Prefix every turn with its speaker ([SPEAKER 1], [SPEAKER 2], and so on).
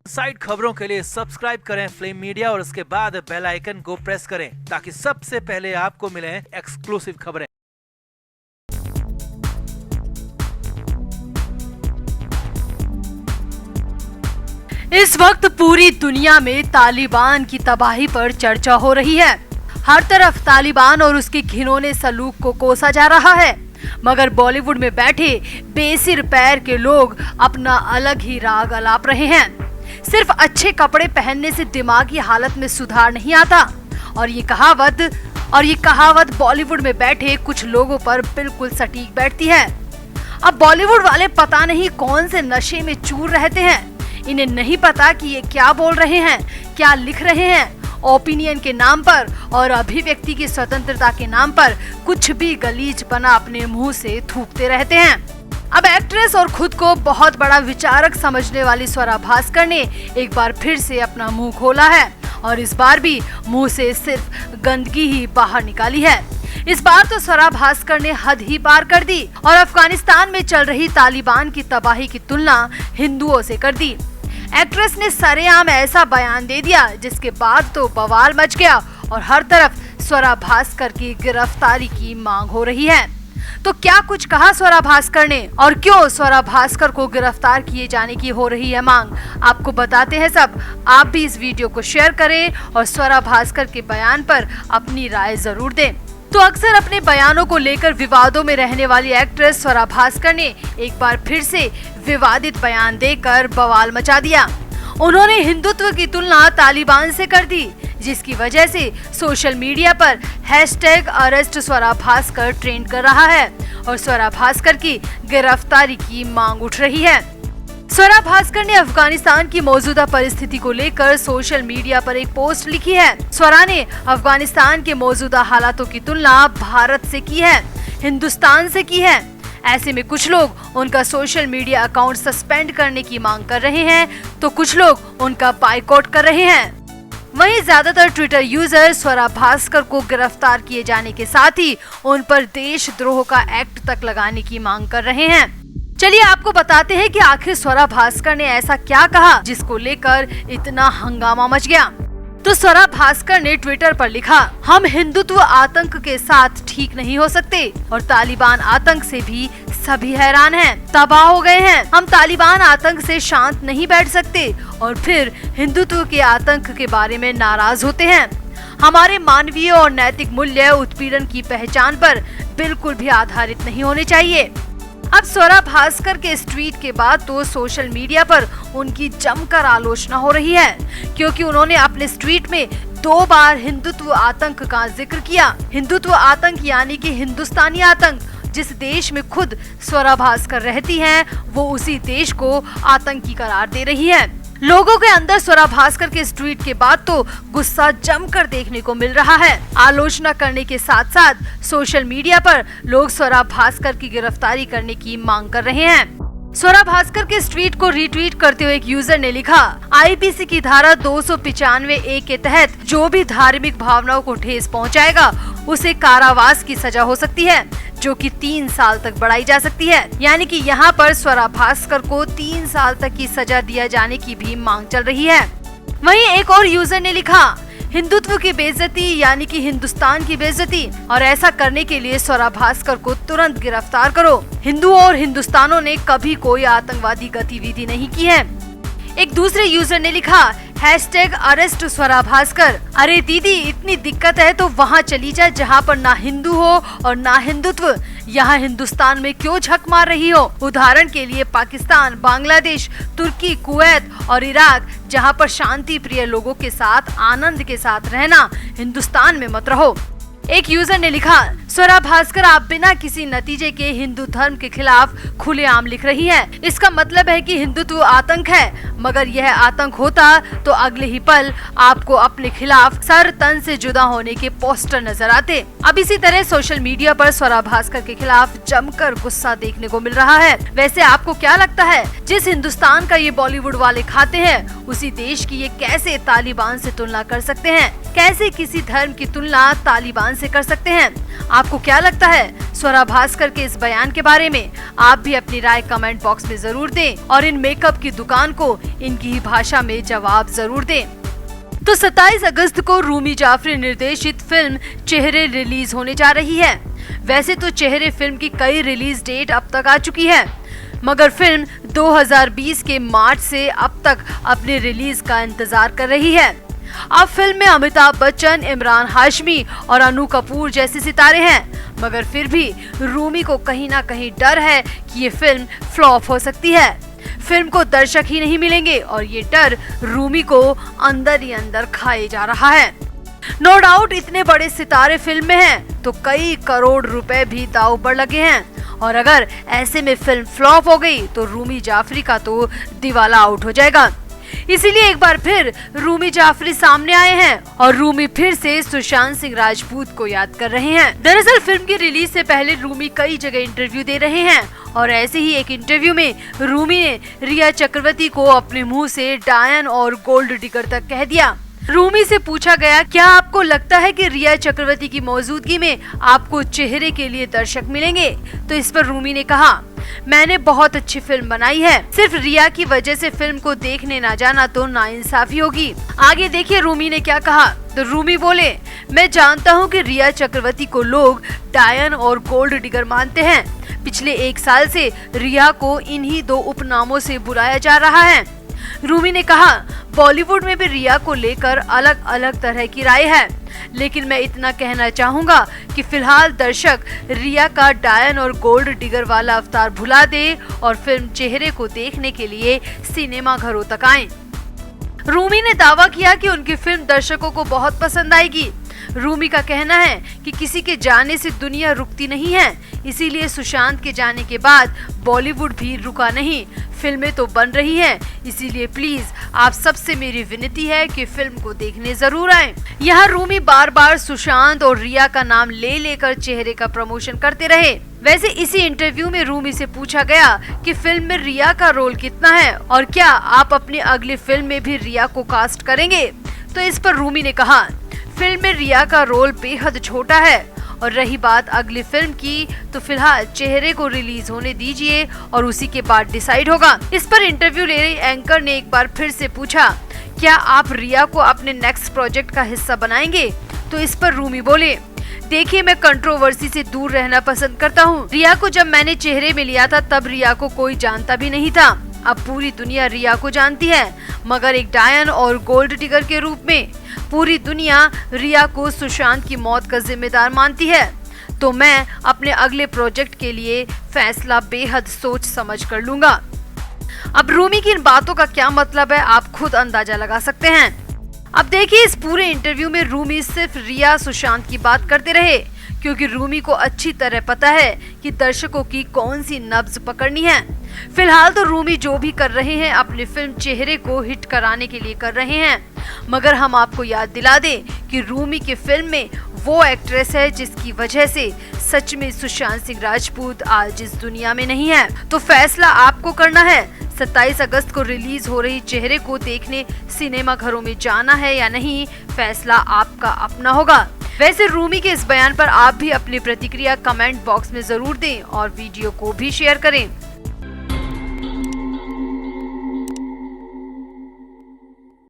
[SPEAKER 1] Side खबरों के लिए सब्सक्राइब करें फ्लेम मीडिया और उसके बाद बेल आइकन को प्रेस करें ताकि सबसे पहले आपको मिले एक्सक्लूसिव खबरें।
[SPEAKER 2] इस वक्त पूरी दुनिया में तालिबान की तबाही पर चर्चा हो रही है। हर तरफ तालिबान और उसके घिनौने सलूक को कोसा जा रहा है, मगर बॉलीवुड में बैठे बेसिर पैर के लोग अपना अलग ही राग अलाप रहे हैं। सिर्फ अच्छे कपड़े पहनने से दिमागी हालत में सुधार नहीं आता और ये कहावत बॉलीवुड में बैठे कुछ लोगों पर बिल्कुल सटीक बैठती है। अब बॉलीवुड वाले पता नहीं कौन से नशे में चूर रहते हैं। इन्हें नहीं पता कि ये क्या बोल रहे हैं, क्या लिख रहे हैं। ओपिनियन के नाम पर और अभिव्यक्ति की स्वतंत्रता के नाम पर कुछ भी गलीच बना अपने मुंह से थूकते रहते हैं। अब एक्ट्रेस और खुद को बहुत बड़ा विचारक समझने वाली स्वरा भास्कर ने एक बार फिर से अपना मुंह खोला है और इस बार भी मुंह से सिर्फ गंदगी ही बाहर निकाली है। इस बार तो स्वरा भास्कर ने हद ही पार कर दी और अफगानिस्तान में चल रही तालिबान की तबाही की तुलना हिंदुओं से कर दी। एक्ट्रेस ने सरेआम ऐसा बयान दे दिया जिसके बाद तो बवाल मच गया और हर तरफ स्वरा भास्कर की गिरफ्तारी की मांग हो रही है। तो क्या कुछ कहा स्वरा भास्कर ने और क्यों स्वरा भास्कर को गिरफ्तार किए जाने की हो रही है मांग, आपको बताते हैं सब। आप भी इस वीडियो को शेयर करें और स्वरा भास्कर के बयान पर अपनी राय जरूर दें। तो अक्सर अपने बयानों को लेकर विवादों में रहने वाली एक्ट्रेस स्वरा भास्कर ने एक बार फिर से विवादित बयान देकर बवाल मचा दिया। उन्होंने हिंदुत्व की तुलना तालिबान से कर दी, जिसकी वजह से सोशल मीडिया पर #अरेस्ट स्वरा भास्कर ट्रेंड कर रहा है और स्वरा भास्कर की गिरफ्तारी की मांग उठ रही है। स्वरा भास्कर ने अफगानिस्तान की मौजूदा परिस्थिति को लेकर सोशल मीडिया पर एक पोस्ट लिखी है। स्वरा ने अफगानिस्तान के मौजूदा हालातों की तुलना भारत से की है, हिंदुस्तान से की है। ऐसे में कुछ लोग उनका सोशल मीडिया अकाउंट सस्पेंड करने की मांग कर रहे हैं तो कुछ लोग उनका बायकॉट कर रहे हैं। वहीं ज्यादातर ट्विटर यूजर स्वरा भास्कर को गिरफ्तार किए जाने के साथ ही उन पर देशद्रोह का एक्ट तक लगाने की मांग कर रहे हैं। चलिए आपको बताते हैं कि आखिर स्वरा भास्कर ने ऐसा क्या कहा जिसको लेकर इतना हंगामा मच गया। तो स्वरा भास्कर ने ट्विटर पर लिखा, हम हिंदुत्व आतंक के साथ ठीक नहीं हो सकते और तालिबान आतंक से भी सभी हैरान हैं, तबाह हो गए हैं। हम तालिबान आतंक से शांत नहीं बैठ सकते और फिर हिंदुत्व के आतंक के बारे में नाराज होते हैं। हमारे मानवीय और नैतिक मूल्य उत्पीड़न की पहचान पर बिल्कुल भी आधारित नहीं होने चाहिए। अब स्वरा भास्कर के इस ट्वीट के बाद तो सोशल मीडिया पर उनकी जमकर आलोचना हो रही है, क्योंकि उन्होंने अपने इस ट्वीट में 2 बार हिंदुत्व आतंक का जिक्र किया। हिंदुत्व आतंक यानी कि हिंदुस्तानी आतंक। जिस देश में खुद स्वरा भास्कर रहती हैं, वो उसी देश को आतंकी करार दे रही है। लोगों के अंदर स्वरा भास्कर के इस ट्वीट के बाद तो गुस्सा जमकर देखने को मिल रहा है। आलोचना करने के साथ साथ सोशल मीडिया पर लोग स्वरा भास्कर की गिरफ्तारी करने की मांग कर रहे हैं। स्वरा भास्कर के इस ट्वीट को रीट्वीट करते हुए एक यूजर ने लिखा, आईपीसी की धारा 295A के तहत जो भी धार्मिक भावनाओं को ठेस पहुंचाएगा उसे कारावास की सजा हो सकती है, जो कि 3 साल तक बढ़ाई जा सकती है। यानी कि यहाँ पर स्वरा भास्कर को 3 साल तक की सजा दिया जाने की भी मांग चल रही है। वहीं एक और यूजर ने लिखा, हिंदुत्व की बेइज्जती यानी कि हिंदुस्तान की बेइज्जती, और ऐसा करने के लिए स्वरा भास्कर को तुरंत गिरफ्तार करो। हिंदुओं और हिंदुस्तानों ने कभी कोई आतंकवादी गतिविधि नहीं की है। एक दूसरे यूजर ने लिखा, #अरेस्ट स्वरा भास्कर। अरे दीदी, इतनी दिक्कत है तो वहाँ चली जा जहाँ पर ना हिंदू हो और ना हिंदुत्व। यहाँ हिंदुस्तान में क्यों झक मार रही हो? उदाहरण के लिए पाकिस्तान, बांग्लादेश, तुर्की, कुवैत और इराक, जहाँ पर शांति प्रिय लोगों के साथ आनंद के साथ रहना, हिंदुस्तान में मत रहो। एक यूजर ने लिखा, स्वरा भास्कर आप बिना किसी नतीजे के हिंदू धर्म के खिलाफ खुलेआम लिख रही हैं। इसका मतलब है कि हिंदुत्व आतंक है, मगर यह आतंक होता तो अगले ही पल आपको अपने खिलाफ सर तन से जुदा होने के पोस्टर नजर आते। अब इसी तरह सोशल मीडिया पर स्वरा भास्कर के खिलाफ जमकर गुस्सा देखने को मिल रहा है। वैसे आपको क्या लगता है, जिस हिंदुस्तान का ये बॉलीवुड वाले खाते हैं, उसी देश की ये कैसे तालिबान से तुलना कर सकते हैं? कैसे किसी धर्म की तुलना तालिबान से कर सकते हैं। आपको क्या लगता है स्वरा भास्कर के इस बयान के बारे में? आप भी अपनी राय कमेंट बॉक्स में जरूर दें और इन मेकअप की दुकान को इनकी ही भाषा में जवाब जरूर दें। तो 27 अगस्त को रूमी जाफरी निर्देशित फिल्म चेहरे रिलीज होने जा रही है। वैसे तो चेहरे फिल्म की कई रिलीज डेट अब तक आ चुकी है, मगर फिल्म 2020 के मार्च से अब तक अपने रिलीज का इंतजार कर रही है। अब फिल्म में अमिताभ बच्चन, इमरान हाशमी और अनु कपूर जैसे सितारे हैं, मगर फिर भी रूमी को कहीं ना कहीं डर है कि ये फिल्म फ्लॉप हो सकती है। फिल्म को दर्शक ही नहीं मिलेंगे और ये डर रूमी को अंदर ही अंदर खाए जा रहा है। नो डाउट इतने बड़े सितारे फिल्म में हैं, तो कई करोड़ रुपए भी दांव पर लगे हैं और अगर ऐसे में फिल्म फ्लॉप हो गई तो रूमी जाफरी का तो दिवाला आउट हो जाएगा। इसीलिए एक बार फिर रूमी जाफरी सामने आए हैं और रूमी फिर से सुशांत सिंह राजपूत को याद कर रहे हैं। दरअसल फिल्म की रिलीज से पहले रूमी कई जगह इंटरव्यू दे रहे हैं और ऐसे ही एक इंटरव्यू में रूमी ने रिया चक्रवर्ती को अपने मुंह से डायन और गोल्ड डिगर तक कह दिया। रूमी से पूछा गया, क्या आपको लगता है कि रिया चक्रवर्ती की मौजूदगी में आपको चेहरे के लिए दर्शक मिलेंगे? तो इस पर रूमी ने कहा, मैंने बहुत अच्छी फिल्म बनाई है, सिर्फ रिया की वजह से फिल्म को देखने ना जाना तो नाइंसाफी होगी। आगे देखिए रूमी ने क्या कहा। तो रूमी बोले, मैं जानता हूँ कि रिया चक्रवर्ती को लोग डायन और गोल्ड डिगर मानते हैं। पिछले 1 साल से रिया को इन्हीं 2 उपनामों से बुलाया जा रहा है। रूमी ने कहा, बॉलीवुड में भी रिया को लेकर अलग अलग तरह की राय है, लेकिन मैं इतना कहना चाहूँगा कि फिलहाल दर्शक रिया का डायन और गोल्ड डिगर वाला अवतार भुला दे और फिल्म चेहरे को देखने के लिए सिनेमा घरों तक आएं। रूमी ने दावा किया कि उनकी फिल्म दर्शकों को बहुत पसंद आएगी। रूमी का कहना है कि किसी के जाने से दुनिया रुकती नहीं है, इसीलिए सुशांत के जाने के बाद बॉलीवुड भी रुका नहीं। फिल्में तो बन रही हैं, इसीलिए प्लीज आप सबसे मेरी विनती है कि फिल्म को देखने जरूर आएं। यहाँ रूमी बार बार सुशांत और रिया का नाम ले लेकर चेहरे का प्रमोशन करते रहे। वैसे इसी इंटरव्यू में रूमी से पूछा गया कि फिल्म में रिया का रोल कितना है और क्या आप अपनी अगली फिल्म में भी रिया को कास्ट करेंगे? तो इस पर रूमी ने कहा, फिल्म में रिया का रोल बेहद छोटा है और रही बात अगली फिल्म की, तो फिलहाल चेहरे को रिलीज होने दीजिए और उसी के बाद डिसाइड होगा। इस पर इंटरव्यू ले रही एंकर ने एक बार फिर से पूछा, क्या आप रिया को अपने नेक्स्ट प्रोजेक्ट का हिस्सा बनाएंगे? तो इस पर रूमी बोले, देखिए मैं कंट्रोवर्सी से दूर रहना पसंद करता हूँ। रिया को जब मैंने चेहरे में लिया था तब रिया को कोई जानता भी नहीं था। अब पूरी दुनिया रिया को जानती है, मगर एक डायन और गोल्ड डिगर के रूप में पूरी दुनिया रिया को सुशांत की मौत का जिम्मेदार मानती है। तो मैं अपने अगले प्रोजेक्ट के लिए फैसला बेहद सोच समझ कर लूंगा। अब रूमी की इन बातों का क्या मतलब है आप खुद अंदाजा लगा सकते हैं। अब देखिए इस पूरे इंटरव्यू में रूमी सिर्फ रिया सुशांत की बात करते रहे, क्योंकि रूमी को अच्छी तरह पता है कि दर्शकों की कौन सी नब्ज पकड़नी है। फिलहाल तो रूमी जो भी कर रहे हैं अपनी फिल्म चेहरे को हिट कराने के लिए कर रहे हैं, मगर हम आपको याद दिला दें कि रूमी की फिल्म में वो एक्ट्रेस है जिसकी वजह से सच में सुशांत सिंह राजपूत आज इस दुनिया में नहीं है। तो फैसला आपको करना है। 27 अगस्त को रिलीज हो रही चेहरे को देखने सिनेमा घरों में जाना है या नहीं, फैसला आपका अपना होगा। वैसे रूमी के इस बयान पर आप भी अपनी प्रतिक्रिया कमेंट बॉक्स में जरूर दें और वीडियो को भी शेयर करें।